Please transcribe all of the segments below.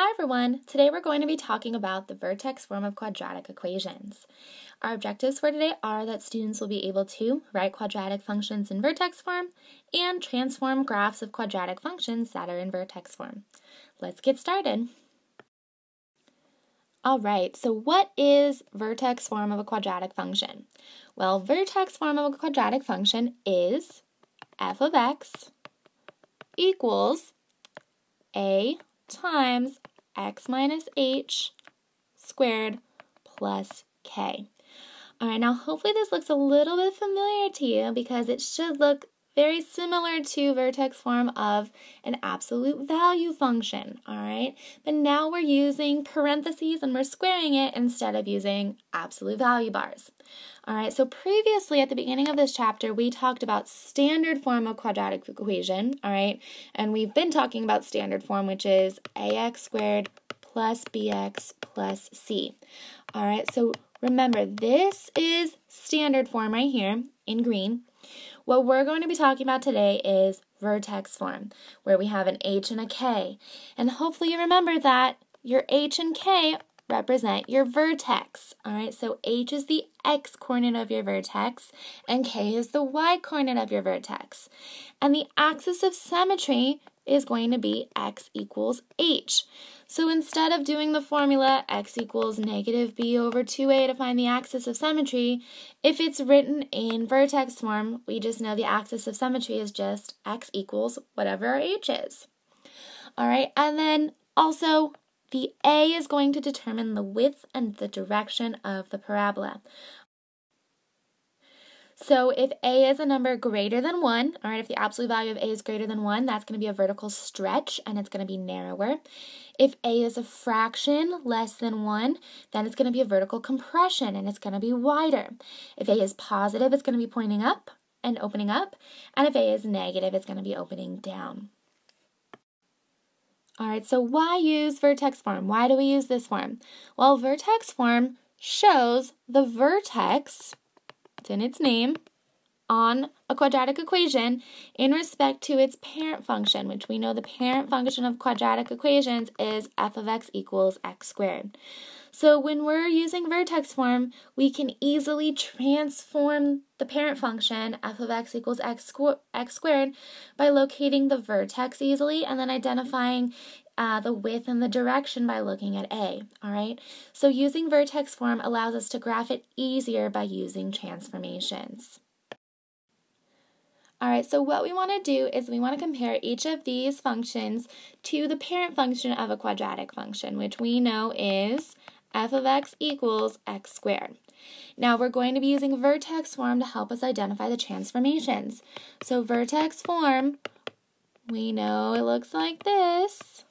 Hi everyone! Today we're going to be talking about the vertex form of quadratic equations. Our objectives for today are that students will be able to write quadratic functions in vertex form and transform graphs of quadratic functions that are in vertex form. Let's get started. Alright, so what is vertex form of a quadratic function? Well, vertex form of a quadratic function is f of x equals a times x minus h squared plus k. Alright, now hopefully this looks a little bit familiar to you because it should look very similar to vertex form of an absolute value function, alright? But now we're using parentheses and we're squaring it instead of using absolute value bars. Alright, so previously at the beginning of this chapter, we talked about standard form of quadratic equation, alright? And we've been talking about standard form, which is ax squared plus bx plus c. Alright, so remember, this is standard form right here in green. What we're going to be talking about today is vertex form, where we have an h and a k. And hopefully you remember that your h and k represent your vertex. Alright, so h is the x coordinate of your vertex, and k is the y coordinate of your vertex. And the axis of symmetry is going to be x equals h. So instead of doing the formula x equals negative b over 2a to find the axis of symmetry, if it's written in vertex form, we just know the axis of symmetry is just x equals whatever our h is. Alright, and then also the a is going to determine the width and the direction of the parabola. So if a is a number greater than 1, all right, if the absolute value of a is greater than 1, that's going to be a vertical stretch and it's going to be narrower. If a is a fraction less than 1, then it's going to be a vertical compression and it's going to be wider. If a is positive, it's going to be pointing up and opening up. And if a is negative, it's going to be opening down. All right, so why use vertex form? Why do we use this form? Well, vertex form shows the vertex, it's in its name, on a quadratic equation in respect to its parent function, which we know the parent function of quadratic equations is f of x equals x squared. So when we're using vertex form, we can easily transform the parent function, f of x equals x squared, by locating the vertex easily and then identifying the width and the direction by looking at a, all right? So using vertex form allows us to graph it easier by using transformations. All right, so what we want to do is we want to compare each of these functions to the parent function of a quadratic function, which we know is f of x equals x squared. Now we're going to be using vertex form to help us identify the transformations. So vertex form, we know it looks like this.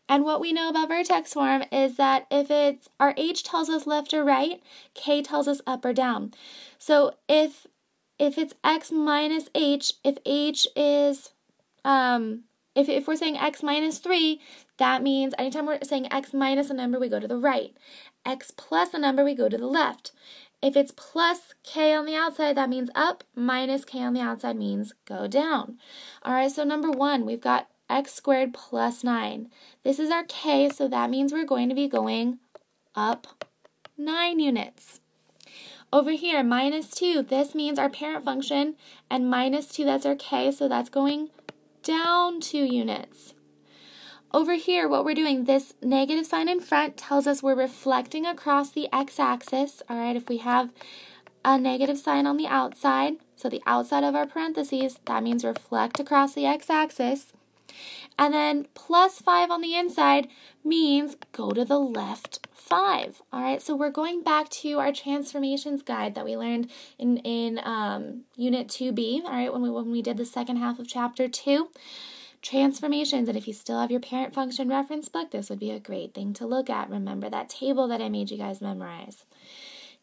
And what we know about vertex form is that if it's, our h tells us left or right, k tells us up or down. So if it's x minus h, if h is, if we're saying x minus 3, that means anytime we're saying x minus a number, we go to the right. X plus a number, we go to the left. If it's plus k on the outside, that means up. Minus k on the outside means go down. All right, so number 1, we've got x squared plus 9. This is our k, so that means we're going to be going up 9 units. Over here, minus 2, this means our parent function, and minus 2, that's our k, so that's going down 2 units. Over here, what we're doing, this negative sign in front tells us we're reflecting across the x-axis. All right, if we have a negative sign on the outside, so the outside of our parentheses, that means reflect across the x-axis. And then plus 5 on the inside means go to the left 5. All right, so we're going back to our transformations guide that we learned in Unit 2B, all right, when we did the second half of Chapter 2. Transformations, and if you still have your parent function reference book, this would be a great thing to look at. Remember that table that I made you guys memorize.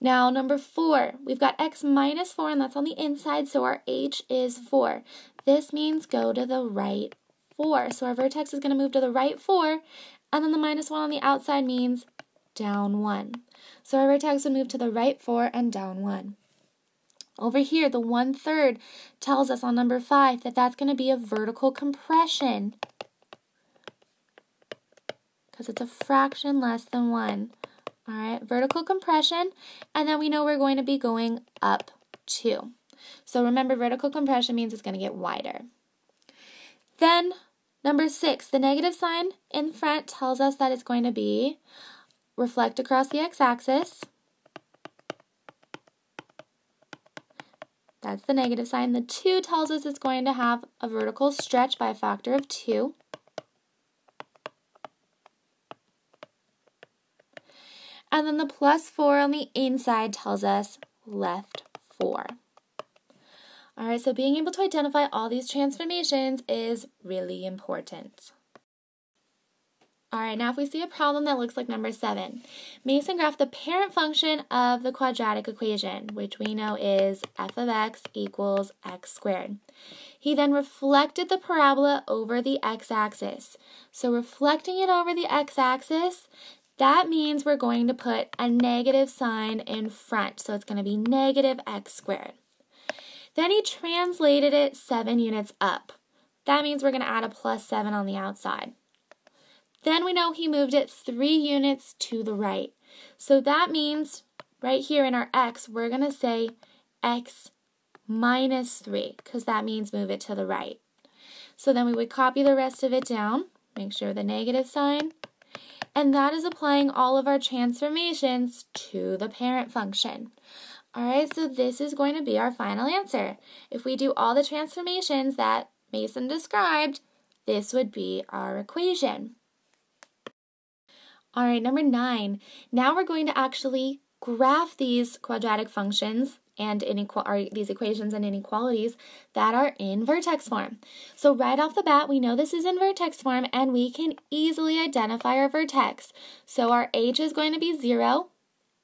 Now, number 4, we've got x minus 4, and that's on the inside, so our h is 4. This means go to the right 4. So our vertex is going to move to the right 4, and then the minus 1 on the outside means down 1. So our vertex would move to the right 4 and down 1. Over here, the 1/3 tells us on number 5 that that's going to be a vertical compression. because it's a fraction less than 1. All right, vertical compression, and then we know we're going to be going up 2. So remember, vertical compression means it's going to get wider. Then, number 6, the negative sign in front tells us that it's going to be reflect across the x-axis. That's the negative sign. The 2 tells us it's going to have a vertical stretch by a factor of 2. And then the plus 4 on the inside tells us left 4. All right, so being able to identify all these transformations is really important. All right, now if we see a problem that looks like number 7, Mason graphed the parent function of the quadratic equation, which we know is f of x equals x squared. He then reflected the parabola over the x-axis. So reflecting it over the x-axis, that means we're going to put a negative sign in front. So it's going to be negative x squared. Then he translated it 7 units up. That means we're going to add a plus 7 on the outside. Then we know he moved it 3 units to the right. So that means right here in our x, we're going to say x minus 3, because that means move it to the right. So then we would copy the rest of it down, make sure the negative sign, and that is applying all of our transformations to the parent function. All right, so this is going to be our final answer. If we do all the transformations that Mason described, this would be our equation. All right, number 9. Now we're going to actually graph these quadratic functions and these equations and inequalities that are in vertex form. So right off the bat, we know this is in vertex form, and we can easily identify our vertex. So our h is going to be 0,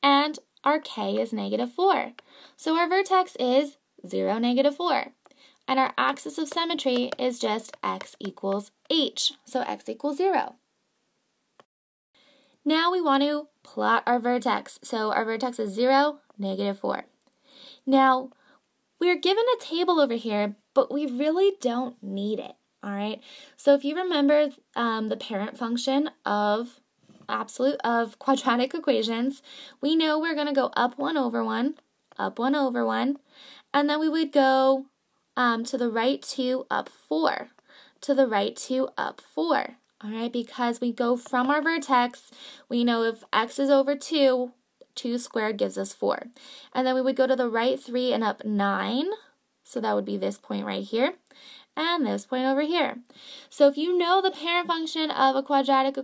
and our k is negative 4. So our vertex is 0, negative 4. And our axis of symmetry is just x equals h, so x equals 0. Now we want to plot our vertex. So our vertex is 0, negative 4. Now, we're given a table over here, but we really don't need it, all right? So if you remember the parent function of quadratic equations, we know we're going to go up 1 over 1, up 1 over 1, and then we would go to the right 2, up 4, to the right 2, up 4, all right? Because we go from our vertex, we know if x is over 2, 2 squared gives us 4. And then we would go to the right 3 and up 9. So that would be this point right here. And this point over here. So if you know the parent function of a quadratic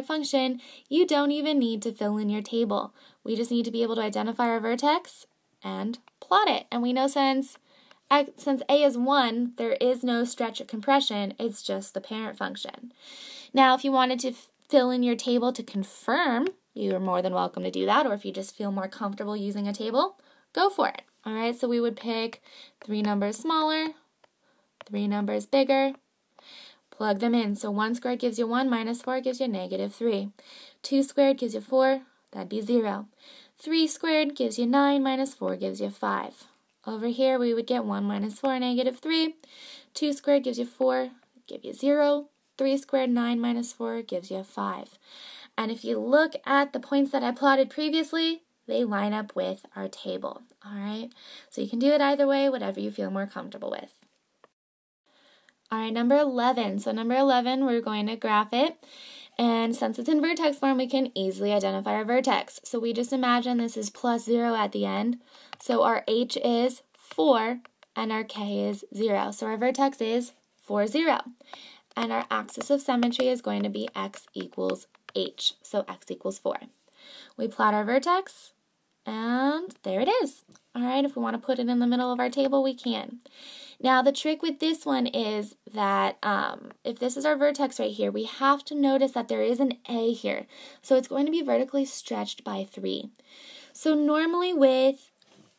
function, you don't even need to fill in your table. We just need to be able to identify our vertex and plot it. And we know since a is 1, there is no stretch or compression. It's just the parent function. Now, if you wanted to fill in your table to confirm, you are more than welcome to do that, or if you just feel more comfortable using a table, go for it. All right, so we would pick 3 numbers smaller, 3 numbers bigger, plug them in. So 1 squared gives you 1, minus 4 gives you negative 3. 2 squared gives you 4, that'd be 0. 3 squared gives you 9, minus 4 gives you 5. Over here, we would get 1 minus 4, negative 3. 2 squared gives you 4, give you 0. 3 squared, 9 minus 4 gives you 5. And if you look at the points that I plotted previously, they line up with our table, all right? So you can do it either way, whatever you feel more comfortable with. All right, number 11. So number 11, we're going to graph it. And since it's in vertex form, we can easily identify our vertex. So we just imagine this is plus 0 at the end. So our h is 4, and our k is 0. So our vertex is 4, 0. And our axis of symmetry is going to be x equals h, so x equals 4. We plot our vertex, and there it is. All right, if we want to put it in the middle of our table, we can. Now, the trick with this one is that if this is our vertex right here, we have to notice that there is an A here. So it's going to be vertically stretched by 3. So normally with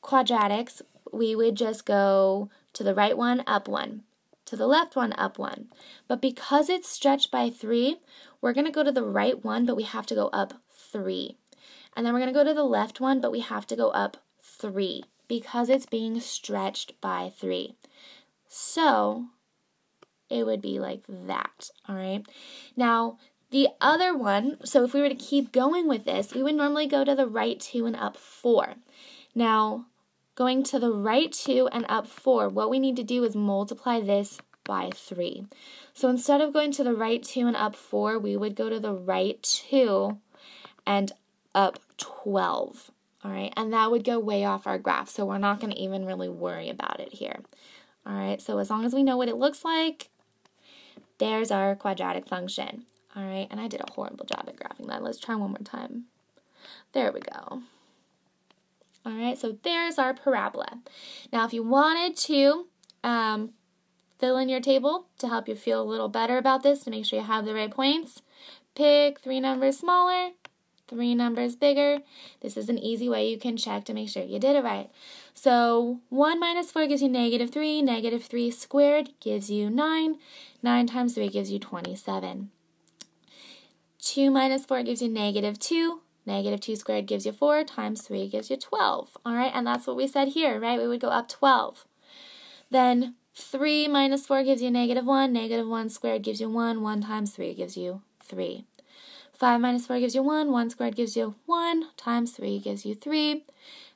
quadratics, we would just go to the right one, up 1. To the left one, up 1. But because it's stretched by 3, we're going to go to the right one, but we have to go up 3. And then we're going to go to the left one, but we have to go up 3 because it's being stretched by 3. So it would be like that, all right? Now, The other one, so if we were to keep going with this, we would normally go to the right 2 and up 4. Now, going to the right 2 and up 4, what we need to do is multiply this by 3. So instead of going to the right 2 and up 4, we would go to the right 2 and up 12. All right, and that would go way off our graph, so we're not going to even really worry about it here. All right, so as long as we know what it looks like, there's our quadratic function. All right, and I did a horrible job at graphing that. Let's try one more time. There we go. All right, so there's our parabola. Now, if you wanted to fill in your table to help you feel a little better about this, to make sure you have the right points, pick 3 numbers smaller, 3 numbers bigger. This is an easy way you can check to make sure you did it right. So 1 minus 4 gives you -3. -3 squared gives you 9. 9 times 3 gives you 27. 2 minus 4 gives you -2. -2 squared gives you 4. Times 3 gives you 12. All right, and that's what we said here, right? We would go up 12. Then 3 minus 4 gives you -1. -1 squared gives you 1. 1 times 3 gives you 3. 5 minus 4 gives you 1. 1 squared gives you 1. Times 3 gives you 3.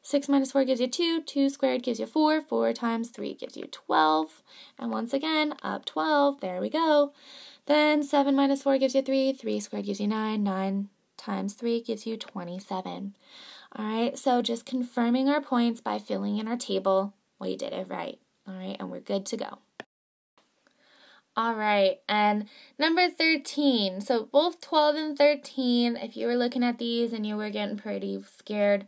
6 minus 4 gives you 2. 2 squared gives you 4. 4 times 3 gives you 12. And once again, up 12. There we go. Then 7 minus 4 gives you 3. 3 squared gives you 9. 9 times 3 gives you 27. All right, so just confirming our points by filling in our table, we did it right. All right, and we're good to go. All right, and number 13. So both 12 and 13, if you were looking at these and you were getting pretty scared,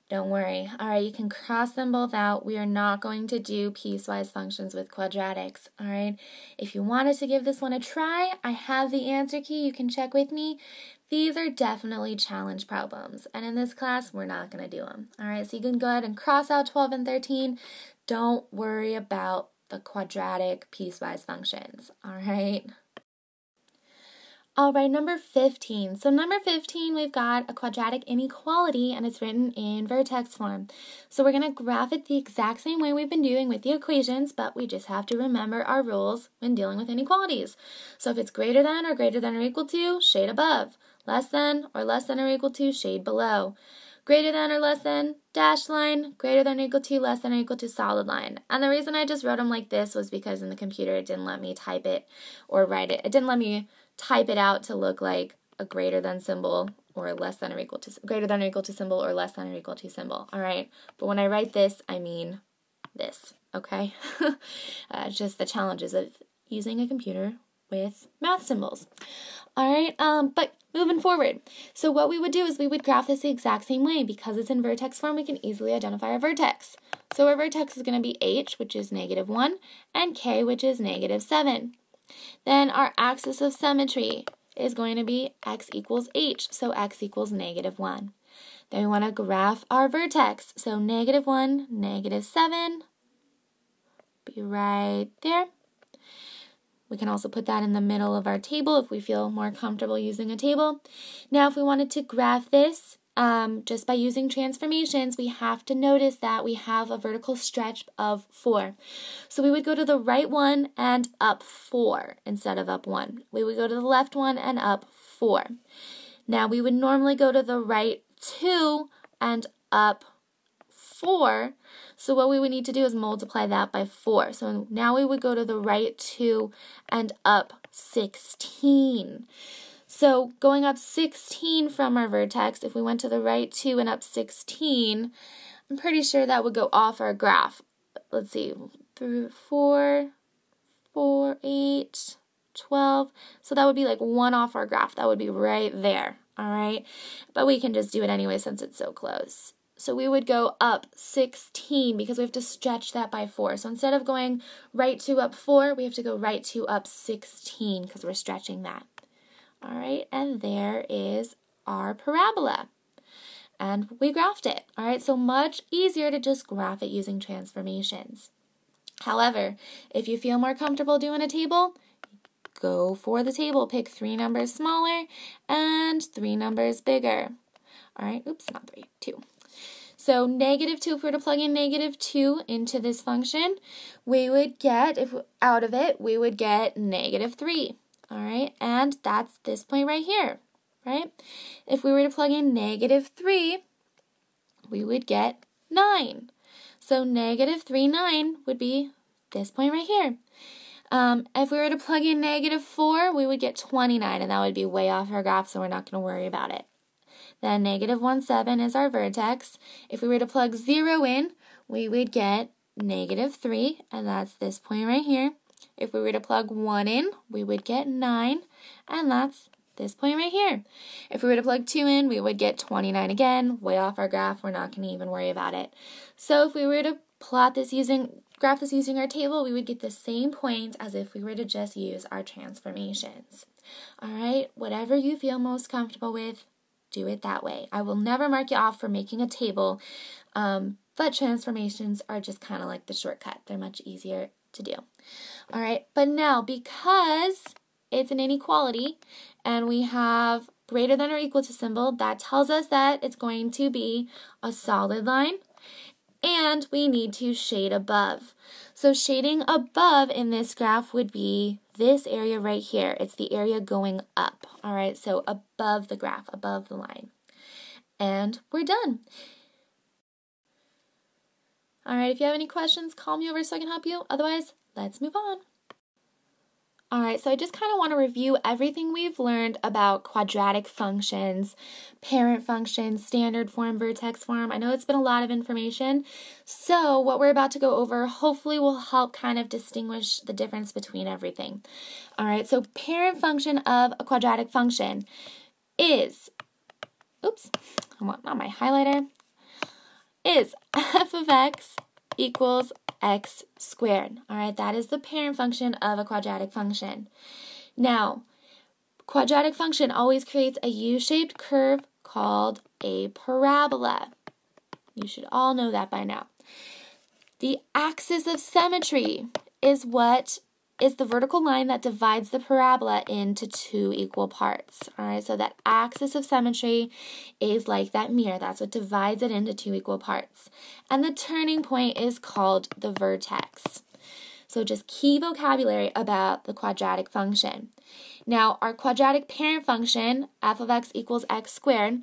don't worry. All right, you can cross them both out. We are not going to do piecewise functions with quadratics. All right, if you wanted to give this one a try, I have the answer key. You can check with me. These are definitely challenge problems, and in this class, we're not going to do them. All right, so you can go ahead and cross out 12 and 13. Don't worry about the quadratic piecewise functions. All right. All right, number 15. So number 15, we've got a quadratic inequality, and it's written in Vertex form. So we're going to graph it the exact same way we've been doing with the equations, but we just have to remember our rules when dealing with inequalities. So if it's greater than or equal to, shade above. Less than or equal to, shade below. Greater than or less than, dashed line, greater than or equal to, less than or equal to, solid line. And the reason I just wrote them like this was because in the computer it didn't let me type it or write it. It didn't let me type it out to look like a greater than symbol or less than or equal to, greater than or equal to symbol or less than or equal to symbol. All right, but when I write this, I mean this, okay? Just the challenges of using a computer with math symbols. All right, but moving forward. So what we would do is we would graph this the exact same way. Because it's in vertex form, we can easily identify our vertex. So our vertex is going to be h, which is -1, and k, which is -7. Then our axis of symmetry is going to be x equals h, so x equals -1. Then we want to graph our vertex. So -1, -7, be right there. We can also put that in the middle of our table if we feel more comfortable using a table. Now, if we wanted to graph this just by using transformations, we have to notice that we have a vertical stretch of 4. So we would go to the right one and up 4 instead of up 1. We would go to the left one and up 4. Now, we would normally go to the right 2 and up 4. So what we would need to do is multiply that by 4. So now we would go to the right 2 and up 16. So going up 16 from our vertex, if we went to the right 2 and up 16, I'm pretty sure that would go off our graph. Let's see, 3, 4, 8, 12. So that would be like 1 off our graph. That would be right there, all right? But we can just do it anyway since it's so close. So we would go up 16 because we have to stretch that by 4. So instead of going right 2 up 4, we have to go right 2 up 16 because we're stretching that. All right, and there is our parabola. And we graphed it. All right, so much easier to just graph it using transformations. However, if you feel more comfortable doing a table, go for the table. Pick 3 numbers smaller and 3 numbers bigger. All right, oops, not 3, 2. So -2, if we were to plug in -2 into this function, we would get, out of it, we would get -3. all right? And that's this point right here, right? If we were to plug in -3, we would get 9. So -3, 9 would be this point right here. If we were to plug in -4, we would get 29, and that would be way off our graph, so we're not going to worry about it. Then -1, 7 is our vertex. If we were to plug 0 in, we would get -3, and that's this point right here. If we were to plug 1 in, we would get 9, and that's this point right here. If we were to plug 2 in, we would get 29 again, way off our graph. We're not going to even worry about it. So if we were to graph this using our table, we would get the same point as if we were to just use our transformations. All right, whatever you feel most comfortable with, do it that way. I will never mark you off for making a table, but transformations are just kind of like the shortcut. They're much easier to do. All right, but now because it's an inequality and we have greater than or equal to symbol, that tells us that it's going to be a solid line, and we need to shade above. So shading above in this graph would be this area right here. It's the area going up, all right? So above the graph, above the line. And we're done. All right, if you have any questions, call me over so I can help you. Otherwise, let's move on. All right, so I just kind of want to review everything we've learned about quadratic functions, parent functions, standard form, vertex form. I know it's been a lot of information, so what we're about to go over hopefully will help kind of distinguish the difference between everything. All right, so parent function of a quadratic function is, not my highlighter, is f of x equals x squared. All right, that is the parent function of a quadratic function. Now, quadratic function always creates a U-shaped curve called a parabola. You should all know that by now. The axis of symmetry is the vertical line that divides the parabola into two equal parts. All right, so that axis of symmetry is like that mirror. That's what divides it into two equal parts. And the turning point is called the vertex. So just key vocabulary about the quadratic function. Now, our quadratic parent function, f of x equals x squared,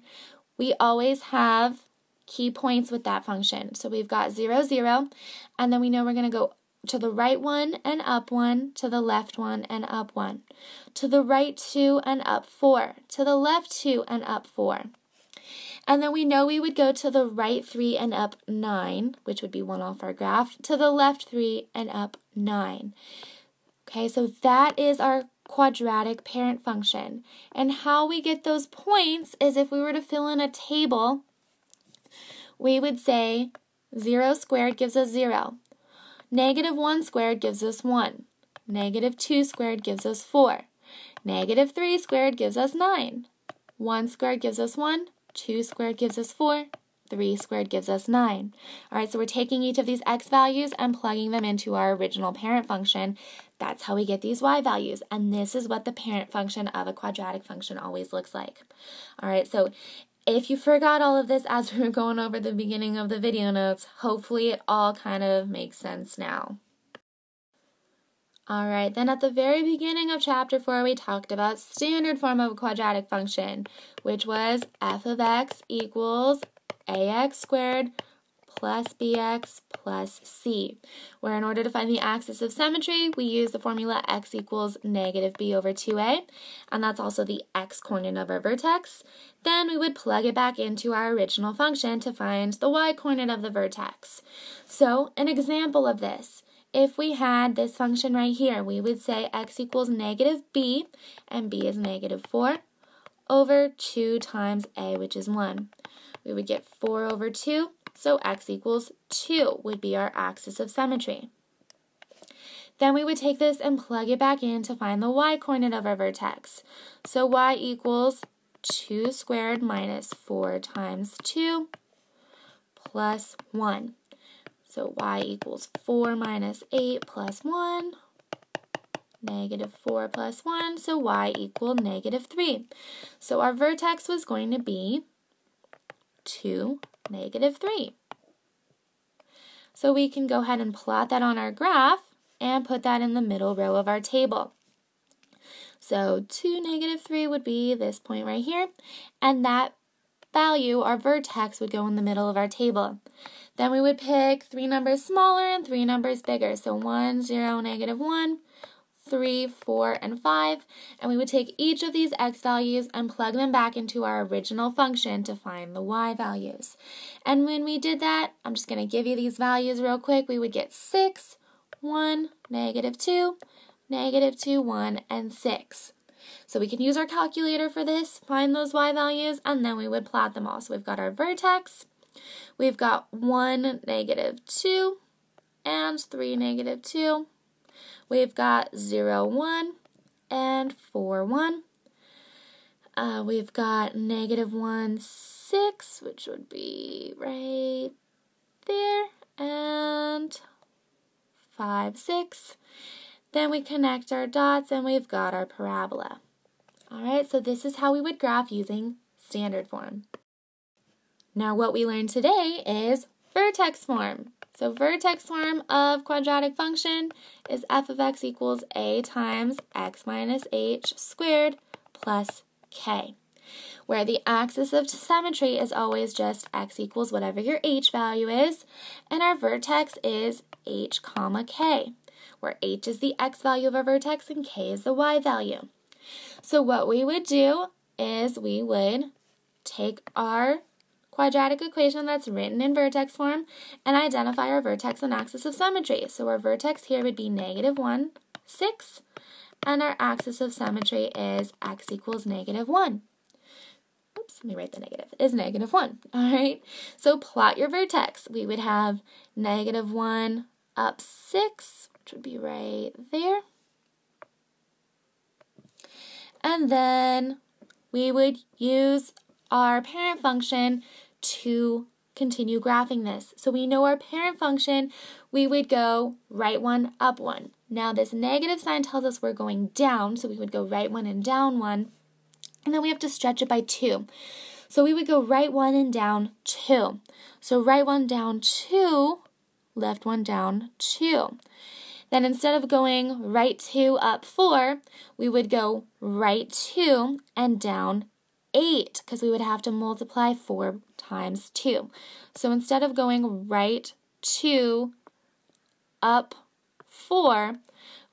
we always have key points with that function. So we've got 0, 0, and then we know we're going to go to the right one and up 1, to the left 1 and up 1, to the right 2 and up 4, to the left 2 and up 4. And then we know we would go to the right 3 and up 9, which would be 1 off our graph, to the left 3 and up 9. Okay, so that is our quadratic parent function. And how we get those points is if we were to fill in a table, we would say 0 squared gives us 0. -1 squared gives us 1. -2 squared gives us 4. -3 squared gives us 9. 1 squared gives us 1. 2 squared gives us 4. 3 squared gives us 9. All right, so we're taking each of these x values and plugging them into our original parent function. That's how we get these y values, and this is what the parent function of a quadratic function always looks like. All right, so if you forgot all of this as we were going over the beginning of the video notes, hopefully it all kind of makes sense now. All right, then at the very beginning of Chapter 4, we talked about standard form of a quadratic function, which was f of x equals ax squared plus bx plus c, where in order to find the axis of symmetry, we use the formula x equals -b over 2a, and that's also the x-coordinate of our vertex. Then we would plug it back into our original function to find the y-coordinate of the vertex. So, an example of this, if we had this function right here, we would say x equals -b, and b is -4, over 2 times a, which is 1. We would get 4 over 2, so x equals 2 would be our axis of symmetry. Then we would take this and plug it back in to find the y-coordinate of our vertex. So y equals 2 squared minus 4 times 2 plus 1. So y equals 4 minus 8 plus 1, -4 plus 1, so y equaled -3. So our vertex was going to be 2, -3. So we can go ahead and plot that on our graph and put that in the middle row of our table. So 2, -3 would be this point right here, and that value, our vertex, would go in the middle of our table. Then we would pick 3 numbers smaller and 3 numbers bigger. So 1, 0, -1, 3, 4, and 5. And we would take each of these x values and plug them back into our original function to find the y values. And when we did that, I'm just going to give you these values real quick. We would get 6, 1, -2, -2, 1, and 6. So we can use our calculator for this, find those y values, and then we would plot them all. So we've got our vertex, we've got 1, -2, and 3, -2. We've got 0, 1, and 4, 1. We've got -1, 6, which would be right there, and 5, 6. Then we connect our dots and we've got our parabola. All right, so this is how we would graph using standard form. Now what we learned today is vertex form. So vertex form of quadratic function is f of x equals a times x minus h squared plus k, where the axis of symmetry is always just x equals whatever your h value is, and our vertex is h comma k, where h is the x value of our vertex and k is the y value. So what we would do is we would take our quadratic equation that's written in vertex form and identify our vertex and axis of symmetry. So our vertex here would be -1, 6, and our axis of symmetry is x equals -1. Oops, let me write the negative. Is -1. All right, so plot your vertex. We would have -1 up 6, which would be right there. And then we would use our parent function to continue graphing this. So we know our parent function, we would go right 1, up 1. Now this negative sign tells us we're going down, so we would go right 1 and down 1. And then we have to stretch it by 2. So we would go right 1 and down 2. So right 1 down 2, left 1 down 2. Then instead of going right 2 up 4, we would go right 2 and down 8, because we would have to multiply 4 times 2. So instead of going right 2 up 4,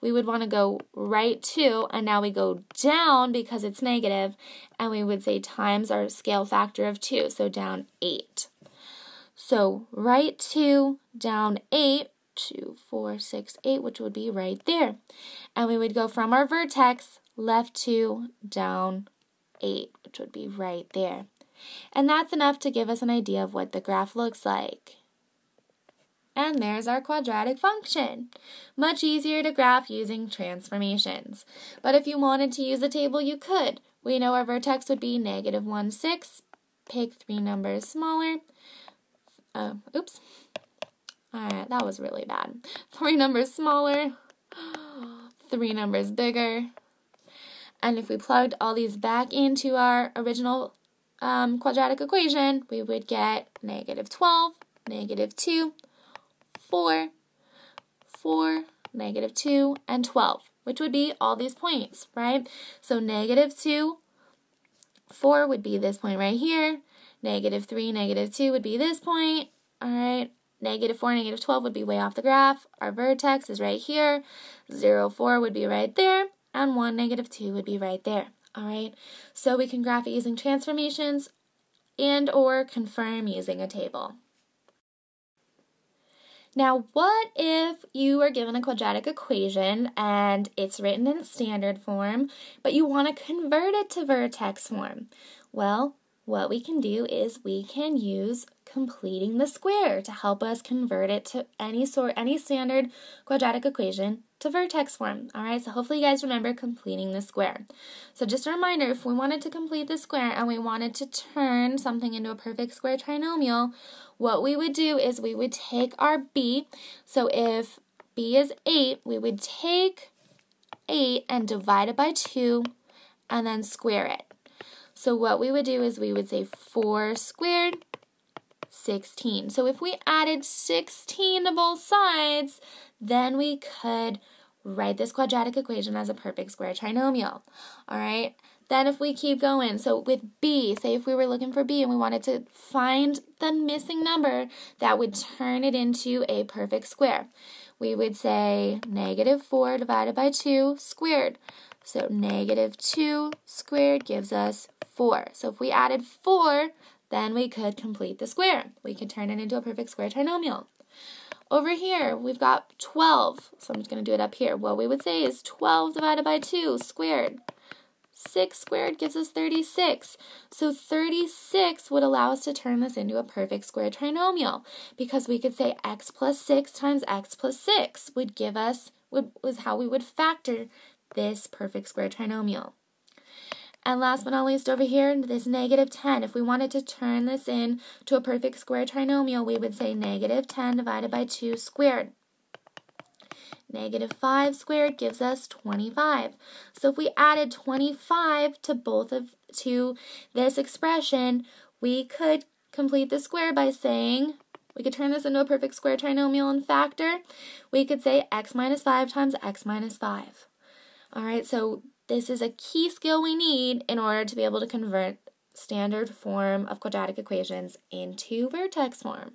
we would want to go right 2, and now we go down because it's negative, and we would say times our scale factor of 2, so down 8. So right 2, down 8, 2, 4, 6, 8, which would be right there. And we would go from our vertex, left 2, down 8, which would be right there. And that's enough to give us an idea of what the graph looks like. And there's our quadratic function. Much easier to graph using transformations. But if you wanted to use a table, you could. We know our vertex would be -1, 6. Pick 3 numbers smaller. Oops. Alright, that was really bad. 3 numbers smaller. 3 numbers bigger. And if we plugged all these back into our original quadratic equation, we would get -12, -2, 4, 4, -2, and 12, which would be all these points, right? So -2, 4 would be this point right here. -3, -2 would be this point. All right. -4, -12 would be way off the graph. Our vertex is right here. 0, 4 would be right there. And 1, -2 would be right there. All right. So we can graph it using transformations and or confirm using a table. Now, what if you are given a quadratic equation and it's written in standard form, but you want to convert it to vertex form? Well, what we can do is we can use completing the square to help us convert it to any standard quadratic equation to vertex form. All right, so hopefully you guys remember completing the square. So just a reminder, if we wanted to complete the square and we wanted to turn something into a perfect square trinomial, what we would do is we would take our b. So if b is 8, we would take 8 and divide it by 2 and then square it. So what we would do is we would say 4 squared, 16. So if we added 16 to both sides, then we could write this quadratic equation as a perfect square trinomial. All right. Then if we keep going, so with b, say if we were looking for b and we wanted to find the missing number that would turn it into a perfect square, we would say -4 divided by 2 squared. So -2 squared gives us 4. So if we added 4, then we could complete the square. We could turn it into a perfect square trinomial. Over here, we've got 12. So I'm just going to do it up here. What we would say is 12 divided by 2 squared. 6 squared gives us 36. So 36 would allow us to turn this into a perfect square trinomial, because we could say x plus 6 times x plus 6 would give us, was how we would factor this perfect square trinomial. And last but not least over here, this -10. If we wanted to turn this into a perfect square trinomial, we would say -10 divided by 2 squared. -5 squared gives us 25. So if we added 25 to this expression, we could complete the square by saying, we could turn this into a perfect square trinomial and factor. We could say x minus 5 times x minus 5. All right, so this is a key skill we need in order to be able to convert standard form of quadratic equations into vertex form.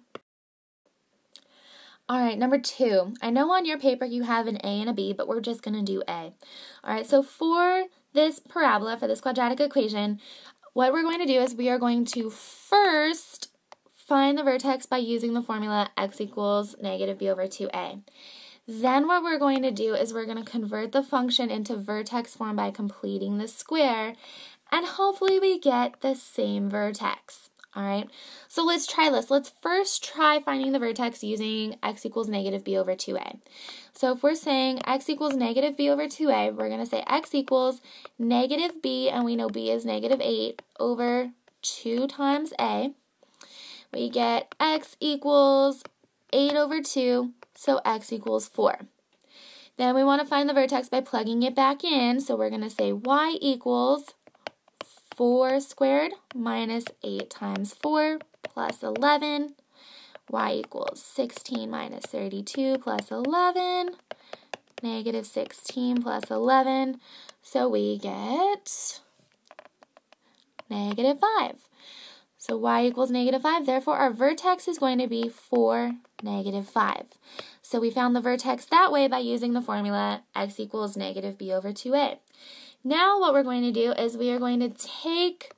All right, number 2. I know on your paper you have an A and a B, but we're just going to do A. All right, so for this parabola, for this quadratic equation, what we're going to do is we are going to first find the vertex by using the formula x equals -b over 2a. Then what we're going to do is we're going to convert the function into vertex form by completing the square, and hopefully we get the same vertex. All right, so let's try this. Let's first try finding the vertex using x equals -b over 2a. So if we're saying x equals -b over 2a, we're going to say x equals -b, and we know b is -8 over 2 times a. We get x equals 8 over 2, so x equals 4. Then we want to find the vertex by plugging it back in, so we're going to say y equals 4 squared minus 8 times 4 plus 11. Y equals 16 minus 32 plus 11. -16 plus 11. So we get -5. So y equals -5. Therefore, our vertex is going to be 4, -5. So we found the vertex that way by using the formula x equals -b over 2a. Now what we're going to do is we are going to take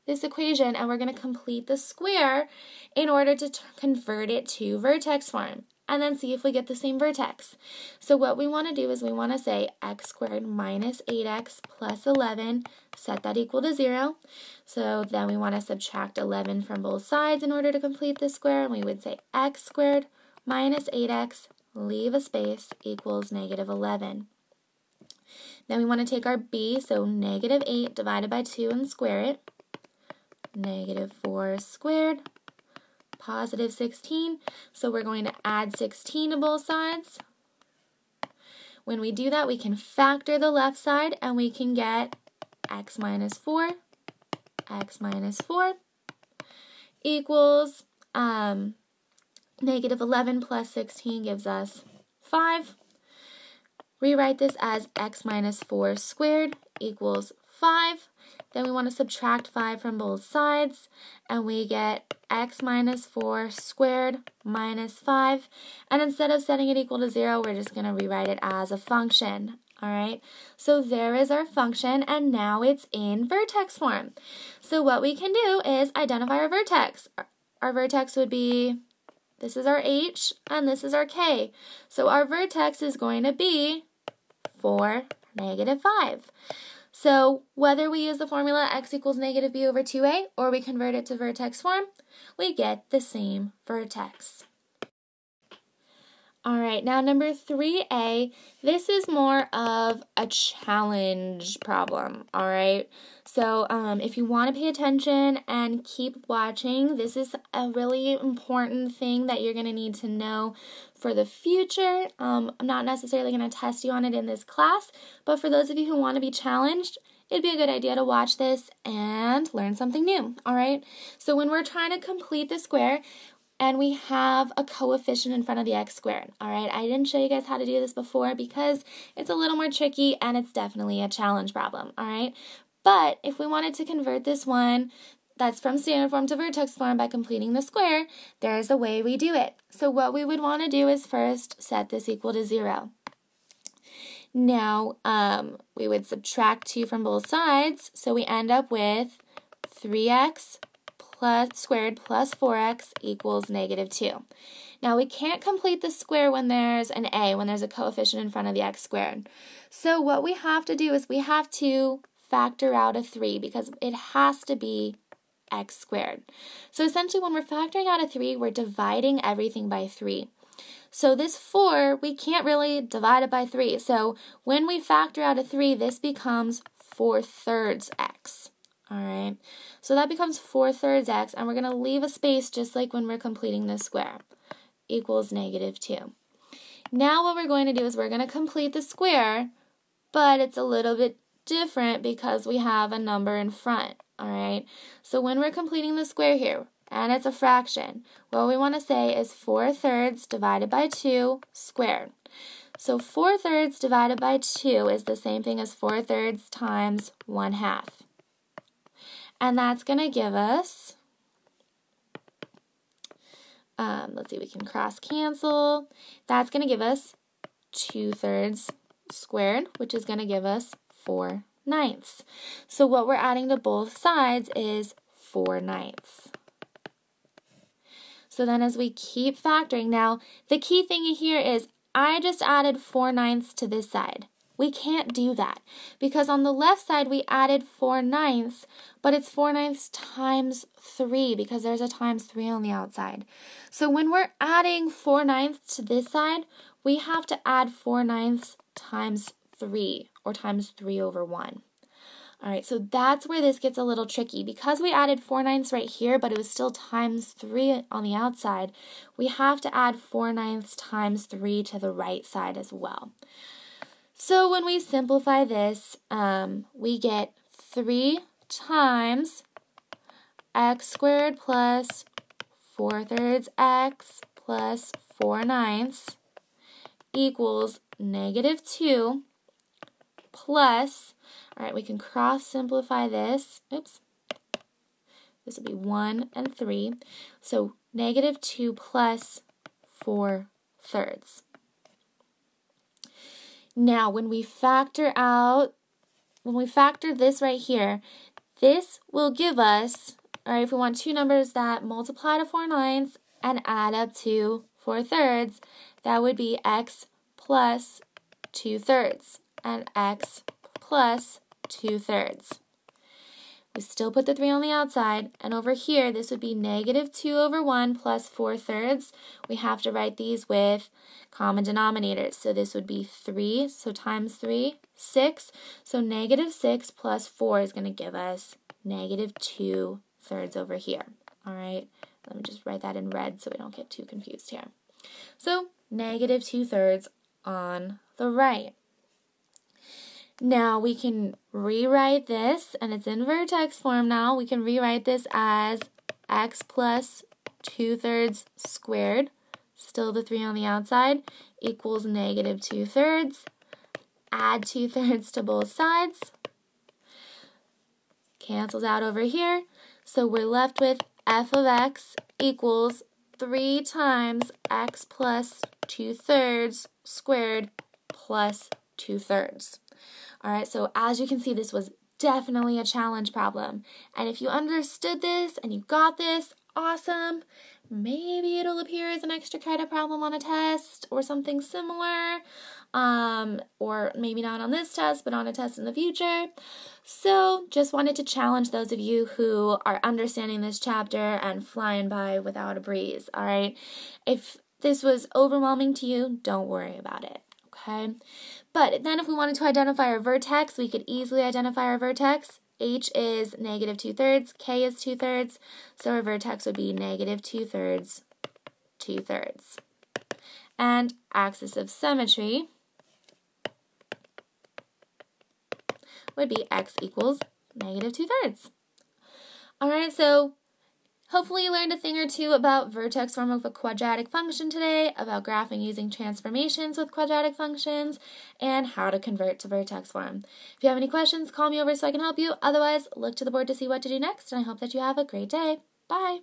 this equation and we're going to complete the square in order to convert it to vertex form, and then see if we get the same vertex. So what we want to do is we want to say x squared minus 8x plus 11, set that equal to 0. So then we want to subtract 11 from both sides in order to complete the square, and we would say x squared minus 8x, leave a space, equals -11. Then we want to take our b, so -8 divided by 2 and square it. -4 squared, positive 16. So we're going to add 16 to both sides. When we do that, we can factor the left side, and we can get x minus 4 equals -11 plus 16 gives us 5. Rewrite this as x minus 4 squared equals 5. Then we want to subtract 5 from both sides, and we get x minus 4 squared minus 5. And instead of setting it equal to 0, we're just going to rewrite it as a function. All right, so there is our function, and now it's in vertex form. So what we can do is identify our vertex. Our vertex would be, this is our h, and this is our k. So our vertex is going to be 4, -5. So whether we use the formula x equals -b over 2a or we convert it to vertex form, we get the same vertex. All right, now number 3a, this is more of a challenge problem, all right? So if you want to pay attention and keep watching, this is a really important thing that you're going to need to know for the future. I'm not necessarily going to test you on it in this class, but for those of you who want to be challenged, it'd be a good idea to watch this and learn something new, all right? So when we're trying to complete the square, and we have a coefficient in front of the x squared. All right, I didn't show you guys how to do this before because it's a little more tricky and it's definitely a challenge problem. All right, but if we wanted to convert this one that's from standard form to vertex form by completing the square, there's a way we do it. So what we would want to do is first set this equal to 0. Now, we would subtract 2 from both sides, so we end up with 3x squared plus 4x equals -2. Now, we can't complete the square when there's an a, when there's a coefficient in front of the x squared. So what we have to do is we have to factor out a 3 because it has to be x squared. So essentially, when we're factoring out a 3, we're dividing everything by 3. So this 4, we can't really divide it by 3. So when we factor out a 3, this becomes 4/3 x. All right, so that becomes 4/3 x, and we're going to leave a space just like when we're completing this square, equals -2. Now what we're going to do is we're going to complete the square, but it's a little bit different because we have a number in front. All right, so when we're completing the square here, and it's a fraction, what we want to say is 4/3 divided by 2 squared. So 4/3 divided by 2 is the same thing as 4/3 times 1/2. And that's going to give us, let's see, we can cross cancel. That's going to give us 2/3 squared, which is going to give us 4/9. So what we're adding to both sides is 4/9. So then as we keep factoring, now the key thing here is I just added 4/9 to this side. We can't do that because on the left side we added 4/9, but it's 4/9 times 3 because there's a times 3 on the outside. So when we're adding 4/9 to this side, we have to add 4/9 times 3 or times 3/1. All right, so that's where this gets a little tricky. Because we added 4/9 right here, but it was still times 3 on the outside, we have to add 4/9 times 3 to the right side as well. So when we simplify this, we get 3 times x squared plus 4/3 x plus 4/9 equals -2 plus, all right, we can cross simplify this. Oops. This will be 1 and 3. So -2 plus 4/3. Now, when we factor this right here, this will give us, all right, if we want two numbers that multiply to 4/9 and add up to 4/3, that would be x plus 2/3 and x plus 2/3. We still put the 3 on the outside, and over here, this would be -2/1 plus 4/3. We have to write these with common denominators. So this would be 3, so times 3, 6. So -6 plus 4 is going to give us -2/3 over here. All right, let me just write that in red so we don't get too confused here. So -2/3 on the right. Now we can rewrite this, and it's in vertex form now. We can rewrite this as x plus 2/3 squared, still the 3 on the outside, equals -2/3. Add 2/3 to both sides. Cancels out over here. So we're left with f of x equals 3 times x plus 2/3 squared plus 2/3. All right, so as you can see, this was definitely a challenge problem. And if you understood this and you got this, awesome. Maybe it'll appear as an extra credit problem on a test or something similar. Or maybe not on this test, but on a test in the future. So just wanted to challenge those of you who are understanding this chapter and flying by without a breeze, all right? If this was overwhelming to you, don't worry about it. Okay, but then if we wanted to identify our vertex, we could easily identify our vertex. H is -2/3, K is 2/3, so our vertex would be -2/3, 2/3. And axis of symmetry would be x equals -2/3. All right, so Hopefully you learned a thing or two about vertex form of a quadratic function today, about graphing using transformations with quadratic functions, and how to convert to vertex form. If you have any questions, call me over so I can help you. Otherwise, look to the board to see what to do next, and I hope that you have a great day. Bye!